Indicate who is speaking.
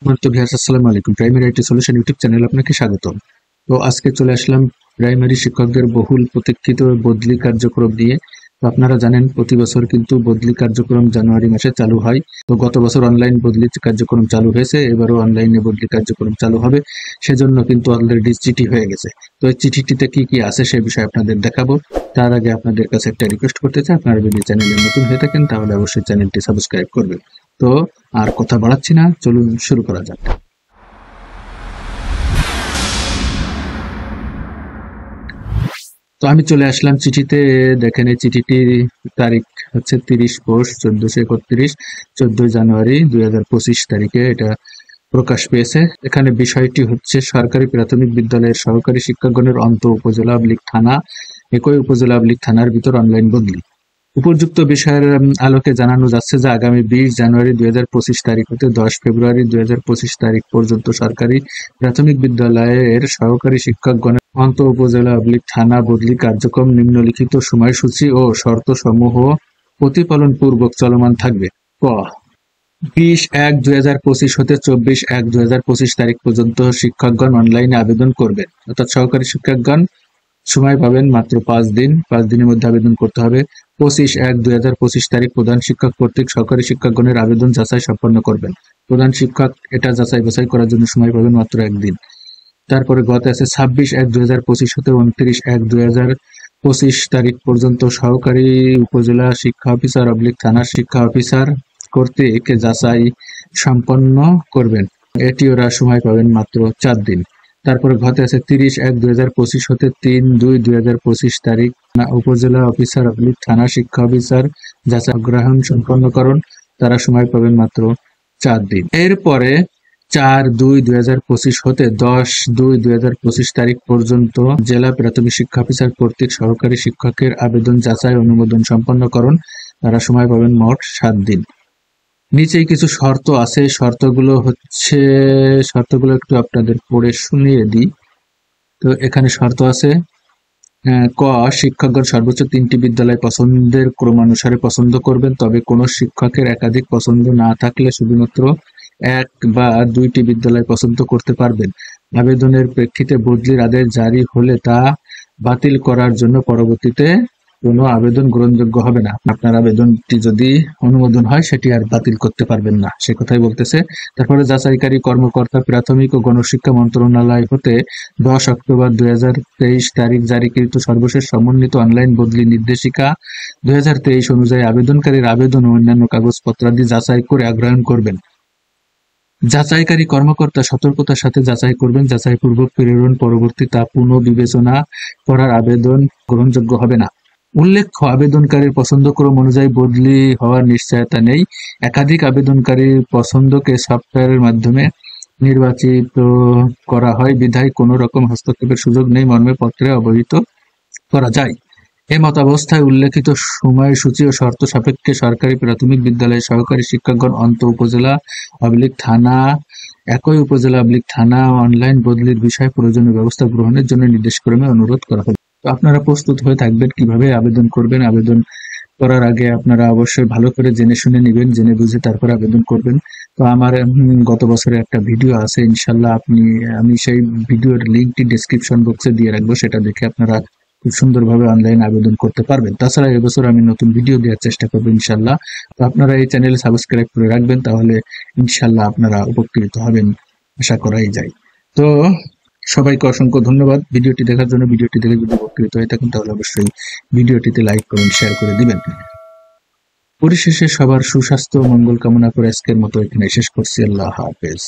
Speaker 1: তো ভিউয়ার্স, আসসালামু আলাইকুম। Primary IT solution YouTube channel আপনাকে স্বাগতম। তো আজকে চলে আসলাম প্রাইমারি শিক্ষকদের বহুল প্রতীক্ষিত বদলি কার্যক্রম নিয়ে। তো আপনারা জানেন প্রতি বছর কিন্তু বদলি কার্যক্রম জানুয়ারি মাসে চালু হয়। তো গত বছর অনলাইন বদলি কার্যক্রম চালু হয়েছে, এবারও অনলাইনে বদলি কার্যক্রম চালু হবে। সেজন্য কিন্তু অলরেডি চিঠি হয়ে গেছে। তো এই চিঠিটিতে কি কি আছে সে বিষয়ে আপনাদের দেখাবো। তার আগে আপনাদের কাছে একটা রিকোয়েস্ট করতে চাই, আপনারা যদি চ্যানেলে নতুন হয়ে থাকেন তাহলে অবশ্যই চ্যানেলটি সাবস্ক্রাইব করবেন। তো আর কথা বাড়াচ্ছি না, চলুন শুরু করা যাক। তো আমি চলে আসলাম চিঠিতে। দেখেন এই চিঠিটির তারিখ হচ্ছে 30/4/1431, 14 জানুয়ারি 2025 তারিখে এটা প্রকাশ পেয়েছে। এখানে বিষয়টি হচ্ছে সরকারি প্রাথমিক বিদ্যালয়ের সহকারী শিক্ষকগণের অন্ত উপজেলা থানা, একই উপজেলা থানার ভিতর অনলাইন বদলি। উপযুক্ত বিষয়ের আলোকে জানানো যাচ্ছে যে আগামী 20 জানুয়ারি 2025 তারিখ হতে 10 ফেব্রুয়ারি 2025 তারিখ পর্যন্ত সরকারি প্রাথমিক বিদ্যালয়ের সহকারী শিক্ষকগণের অন্ত উপজেলা থানা বদলি কার্যক্রম নিম্নলিখিত সময়সূচি ও শর্তসমূহ প্রতিপালন পূর্বক চলমান থাকবে। ক 20/1/2025 হতে 24/1/2025 তারিখ পর্যন্ত শিক্ষকগণ অনলাইনে আবেদন করবেন, অর্থাৎ সহকারী শিক্ষকগণ সময় পাবেন মাত্র 5 দিন। 5 দিনের মধ্যে আবেদন করতে হবে। 25/1/2025 তারিখ প্রধান শিক্ষক কর্তৃক সহকারী শিক্ষকগণের আবেদন যাচাই সম্পন্ন করবেন। প্রধান শিক্ষক এটা যাচাই বাছাই করার জন্য সময় পাবেন মাত্র 1 দিন। তারপরে গতে আছে 26/1/2025 হতে 29/1/2025 তারিখ পর্যন্ত সহকারী উপজেলা শিক্ষা অফিসার থানা শিক্ষা অফিসার কর্তৃক যাচাই সম্পন্ন করবেন। এটি ওরা সময় পাবেন মাত্র 4 দিন। তারপরে ঘতে আছে 30/1/2025 হতে 3/2/2025 তারিখ উপজেলা অফিসার থানা শিক্ষা অফিসার যাচাই গ্রহণ সম্পন্নকরণ, তারা সময় পাবেন মাত্র 4 দিন। এরপরে 4/2/2025 হতে 10/2/2025 তারিখ পর্যন্ত জেলা প্রাথমিক শিক্ষা অফিসার কর্তৃক সহকারী শিক্ষকের আবেদন যাচাই অনুমোদন সম্পন্নকরণ, তারা সময় পাবেন মোট 7 দিন। নিচেই কিছু শর্ত আছে, শর্তগুলো একটু আপনাদের পড়ে শুনিয়ে দিই। তো এখানে শর্ত আছে, ক শিক্ষকগণ সর্বোচ্চ 3টি বিদ্যালয় পছন্দের ক্রমানুসারে পছন্দ করবেন, তবে কোনো শিক্ষকের একাধিক পছন্দ না থাকলে শুধুমাত্র 1 বা 2টি বিদ্যালয় পছন্দ করতে পারবেন। আবেদনের প্রেক্ষিতে বদলির আদেশ জারি হলে তা বাতিল করার জন্য পরবর্তীতে কোনো আবেদন গ্রহণযোগ্য হবে না। আপনার আবেদনটি যদি অনুমোদন হয় সেটি আর বাতিল করতে পারবেন না, সে কথাই বলতেছে। তারপরে যাচাইকারী কর্মকর্তা প্রাথমিক ও গণশিক্ষা মন্ত্রণালয় হতে 10 অক্টোবর 2023 তারিখ জারিকৃত সর্বশেষ সমন্বিত অনলাইন বদলি নির্দেশিকা 2023 অনুযায়ী আবেদনকারীর আবেদন ও অন্যান্য কাগজপত্রাদি যাচাই করে আগ্রহণ করবেন। যাচাইকারী কর্মকর্তা সতর্কতার সাথে যাচাই করবেন। যাচাইপূর্বক প্রেরণ পরবর্তী তা পুনঃ বিবেচনা করার আবেদন গ্রহণযোগ্য হবে না। উল্লেখ্য, আবেদনকারীর পছন্দক্রম অনুযায়ী বদলি হওয়ার নিশ্চয়তা নেই। একাধিক আবেদনকারীর পছন্দকে সফটওয়্যারের মাধ্যমে নির্বাচিত করা হয় বিধায় কোনো রকম হস্তক্ষেপের সুযোগ নেই মর্মে পত্রে অবহিত করা যায়। এমতাবস্থায় উল্লেখিত সময়সূচি ও শর্ত সাপেক্ষে সরকারি প্রাথমিক বিদ্যালয়ের সহকারী শিক্ষকগণ অন্ত উপজেলা থানা, একই উপজেলা থানা অনলাইন বদলির বিষয়ে প্রয়োজনীয় ব্যবস্থা গ্রহণের জন্য নির্দেশক্রমে অনুরোধ করা হবে। তো আপনারা প্রস্তুত হয়ে থাকবেন কিভাবে আবেদন করবেন। আবেদন করার আগে আপনারা অবশ্যই ভালো করে জেনে শুনে নেবেন, জেনে বুঝে তারপর আবেদন করবেন। তো আমার গত বছরের একটা ভিডিও আছে, ইনশাল্লাহ আমি সেই ভিডিওর লিঙ্কটি ডেসক্রিপশন বক্সে দিয়ে রাখবো, সেটা দেখে আপনারা খুব সুন্দরভাবে অনলাইন আবেদন করতে পারবেন। তাছাড়া এবছর আমি নতুন ভিডিও দেওয়ার চেষ্টা করবো ইনশাল্লাহ। তো আপনারা এই চ্যানেলে সাবস্ক্রাইব করে রাখবেন, তাহলে ইনশাল্লাহ আপনারা উপকৃত হবেন, আশা করাই যায়। তো সবাইকে অসংখ্য ধন্যবাদ ভিডিওটি দেখার জন্য। ভিডিওটি দেখে যদি উপকৃত হয়ে থাকেন তাহলে অবশ্যই ভিডিওটিতে লাইক করুন, শেয়ার করে দিবেন। পরিশেষে সবার সুস্বাস্থ্য ও মঙ্গল কামনা করে আজকের মতো এখানে শেষ করছি। আল্লাহ হাফেজ।